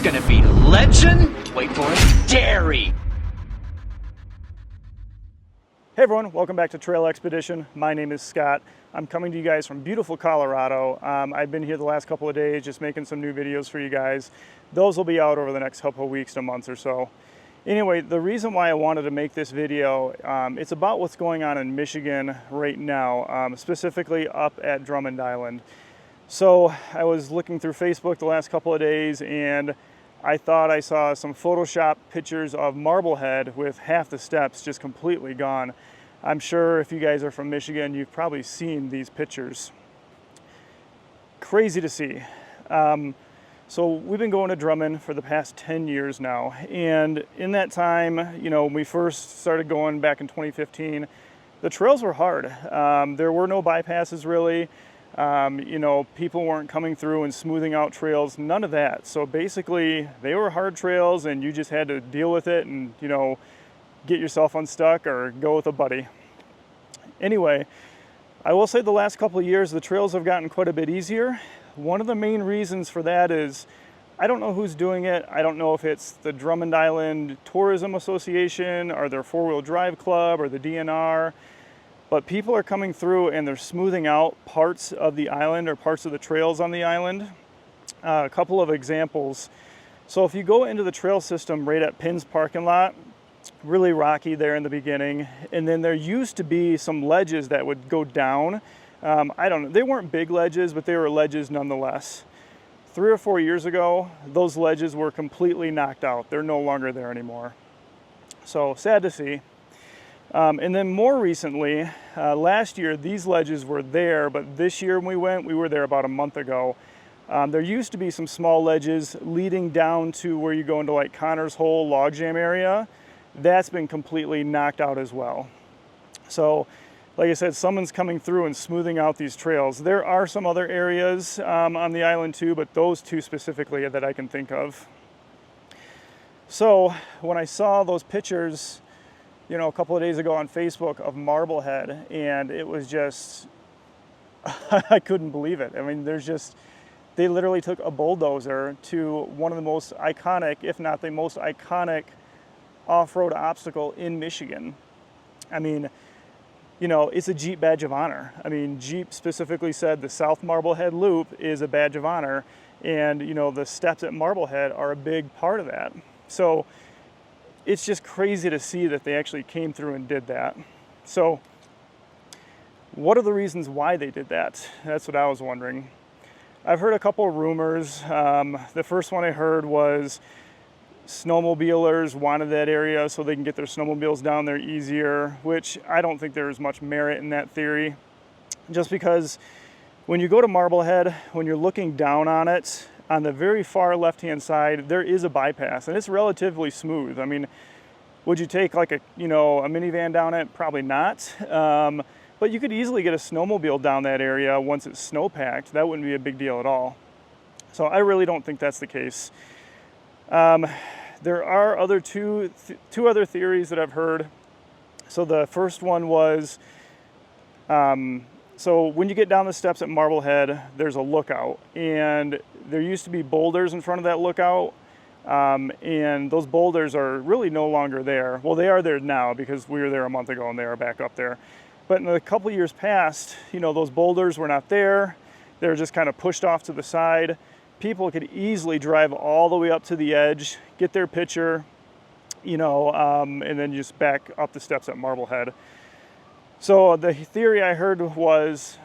gonna be legend. Wait for it, dairy. Hey everyone, welcome back to Trail Expedition. My name is Scott. I'm coming to you guys from beautiful Colorado. I've been here the last couple of days just making some new videos for you guys. Those will be out over the next couple of weeks to months or so. Anyway, the reason why I wanted to make this video, it's about what's going on in Michigan right now, specifically up at Drummond Island. So I was looking through Facebook the last couple of days and I thought I saw some Photoshop pictures of Marblehead with half the steps just completely gone. I'm sure if you guys are from Michigan, you've probably seen these pictures. Crazy to see. So we've been going to Drummond for the past 10 years now. And in that time, you know, when we first started going back in 2015, the trails were hard. There were no bypasses really. You know, people weren't coming through and smoothing out trails, none of that. So basically they were hard trails and you just had to deal with it and, you know, get yourself unstuck or go with a buddy. Anyway, I will say the last couple of years, the trails have gotten quite a bit easier. One of the main reasons for that is, I don't know who's doing it. I don't know if it's the Drummond Island Tourism Association or their four-wheel drive club or the DNR. But people are coming through and they're smoothing out parts of the island or parts of the trails on the island. A couple of examples. So if you go into the trail system right at Pinn's parking lot, really rocky there in the beginning. And then there used to be some ledges that would go down. I don't know, they weren't big ledges, but they were ledges nonetheless. 3 or 4 years ago, those ledges were completely knocked out. They're no longer there anymore. So sad to see. And then more recently, last year, these ledges were there, but this year when we were there about a month ago. There used to be some small ledges leading down to where you go into like Connor's Hole logjam area. That's been completely knocked out as well. So, like I said, someone's coming through and smoothing out these trails. There are some other areas on the island too, but those two specifically that I can think of. So, when I saw those pictures, you know, a couple of days ago on Facebook of Marblehead, and it was just, I couldn't believe it. I mean, they literally took a bulldozer to one of the most iconic, if not the most iconic off-road obstacle in Michigan. I mean, you know, it's a Jeep badge of honor. I mean, Jeep specifically said the South Marblehead Loop is a badge of honor, and, you know, the steps at Marblehead are a big part of that. So, it's just crazy to see that they actually came through and did that. So what are the reasons why they did that? That's what I was wondering. I've heard a couple of rumors. The first one I heard was snowmobilers wanted that area so they can get their snowmobiles down there easier, which I don't think there's much merit in that theory. Just because when you go to Marblehead, when you're looking down on it, on the very far left-hand side, there is a bypass, and it's relatively smooth. I mean, would you take like a minivan down it? Probably not. But you could easily get a snowmobile down that area once it's snow-packed. That wouldn't be a big deal at all. So I really don't think that's the case. There are two other theories that I've heard. So the first one was, so when you get down the steps at Marblehead, there's a lookout, and there used to be boulders in front of that lookout, and those boulders are really no longer there. Well, they are there now because we were there a month ago and they are back up there. But in the couple years past, you know, those boulders were not there. They were just kind of pushed off to the side. People could easily drive all the way up to the edge, get their picture, you know, and then just back up the steps at Marblehead. So the theory I heard was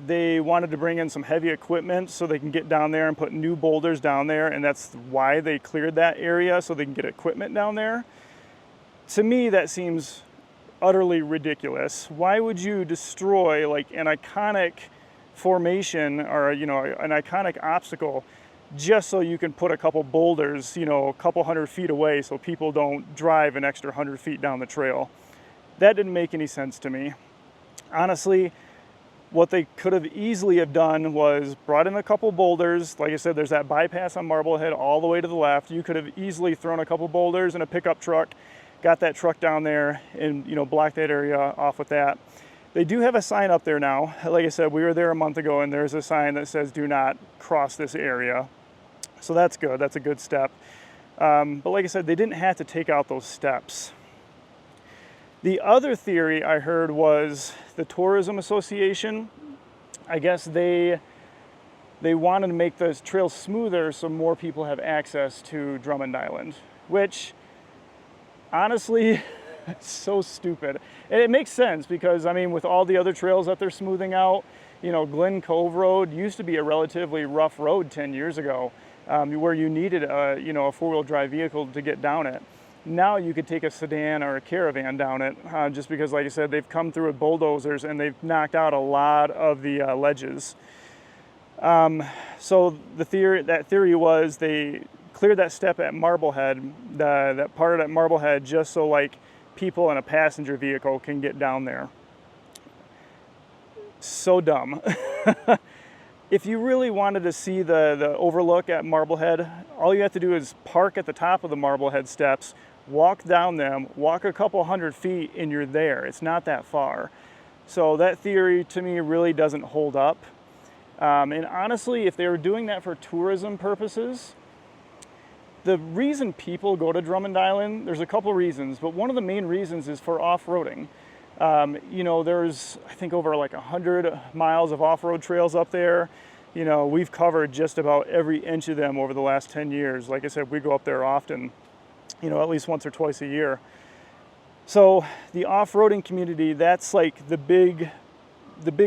they wanted to bring in some heavy equipment so they can get down there and put new boulders down there, and that's why they cleared that area, so they can get equipment down there. To me, that seems utterly ridiculous. Why would you destroy like an iconic formation or, you know, an iconic obstacle just so you can put a couple boulders, you know, a couple 100 feet away so people don't drive an extra 100 feet down the trail? That didn't make any sense to me. Honestly, what they could have easily have done was brought in a couple boulders. Like I said, there's that bypass on Marblehead all the way to the left. You could have easily thrown a couple boulders in a pickup truck, got that truck down there and, you know, blocked that area off with that. They do have a sign up there now. Like I said, we were there a month ago and there's a sign that says do not cross this area. So that's good. That's a good step. But like I said, they didn't have to take out those steps. The other theory I heard was the Tourism Association. I guess they wanted to make those trails smoother so more people have access to Drummond Island, which honestly, it's so stupid. And it makes sense because, I mean, with all the other trails that they're smoothing out, you know, Glen Cove Road used to be a relatively rough road 10 years ago, where you needed a four-wheel drive vehicle to get down it. Now you could take a sedan or a caravan down it, just because, like I said, they've come through with bulldozers and they've knocked out a lot of the ledges. So that theory was they cleared that step at Marblehead, that part of that Marblehead, just so like people in a passenger vehicle can get down there. So dumb. If you really wanted to see the overlook at Marblehead, all you have to do is park at the top of the Marblehead steps, walk down them, walk a couple hundred feet, and you're there. It's not that far. So that theory to me really doesn't hold up. And honestly, if they were doing that for tourism purposes, the reason people go to Drummond Island, there's a couple reasons, but one of the main reasons is for off-roading. You know, there's, I think, over like 100 miles of off-road trails up there. You know, we've covered just about every inch of them over the last 10 years. Like I said, we go up there often, you know, at least once or twice a year. So the off-roading community, that's like the big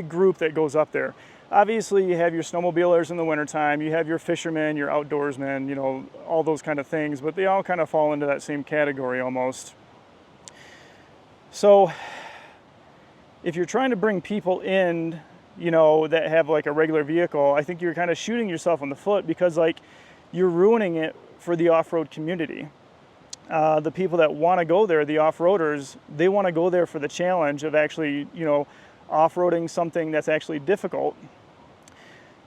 group that goes up there. Obviously, you have your snowmobilers in the wintertime, you have your fishermen, your outdoorsmen, you know, all those kind of things, but they all kind of fall into that same category almost. So if you're trying to bring people in, you know, that have like a regular vehicle, I think you're kind of shooting yourself in the foot because like you're ruining it for the off-road community. The people that want to go there, the off-roaders, they want to go there for the challenge of actually, you know, off-roading something that's actually difficult.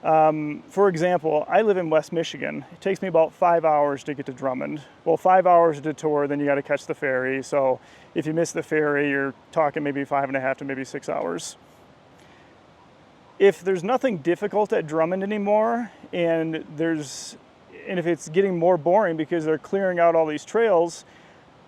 For example, I live in West Michigan. It takes me about 5 hours to get to Drummond. Well, 5 hours to tour, then you got to catch the ferry. So if you miss the ferry, you're talking maybe 5.5 to maybe 6 hours. If there's nothing difficult at Drummond anymore, and if it's getting more boring because they're clearing out all these trails,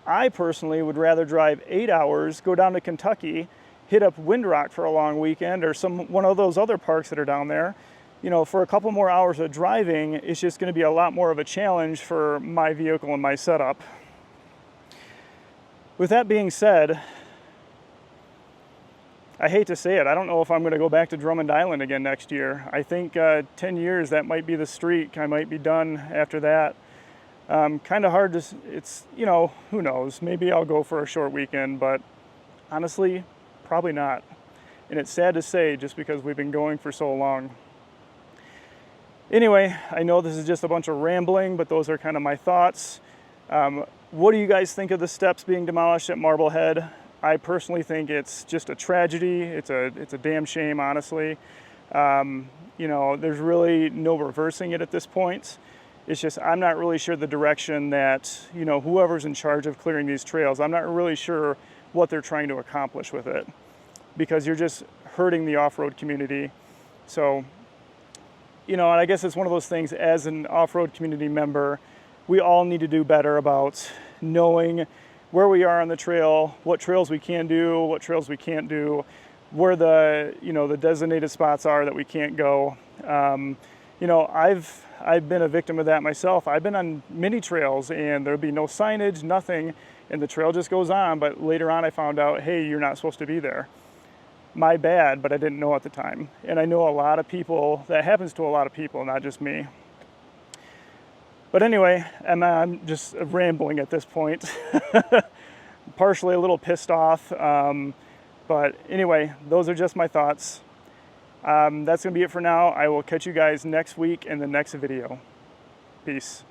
I personally would rather drive 8 hours, go down to Kentucky, hit up Windrock for a long weekend or one of those other parks that are down there. You know, for a couple more hours of driving, it's just going to be a lot more of a challenge for my vehicle and my setup. With that being said, I hate to say it, I don't know if I'm going to go back to Drummond Island again next year. I think 10 years, that might be the streak. I might be done after that. Kind of hard to, it's, you know, who knows? Maybe I'll go for a short weekend, but honestly, probably not. And it's sad to say just because we've been going for so long. Anyway, I know this is just a bunch of rambling, but those are kind of my thoughts. What do you guys think of the steps being demolished at Marblehead? I personally think it's just a tragedy. It's a damn shame, honestly. You know, there's really no reversing it at this point. It's just, I'm not really sure the direction that, you know, whoever's in charge of clearing these trails, I'm not really sure what they're trying to accomplish with it, because you're just hurting the off-road community. So, you know, and I guess it's one of those things, as an off-road community member, we all need to do better about knowing where we are on the trail, what trails we can do, what trails we can't do, where the, you know, the designated spots are that we can't go. You know, I've been a victim of that myself. I've been on many trails and there'll be no signage, nothing, and the trail just goes on, but later on I found out, hey, you're not supposed to be there. My bad, but I didn't know at the time. And I know a lot of people, that happens to a lot of people, not just me. But anyway, I'm just rambling at this point. Partially a little pissed off. But anyway, those are just my thoughts. That's gonna be it for now. I will catch you guys next week in the next video. Peace.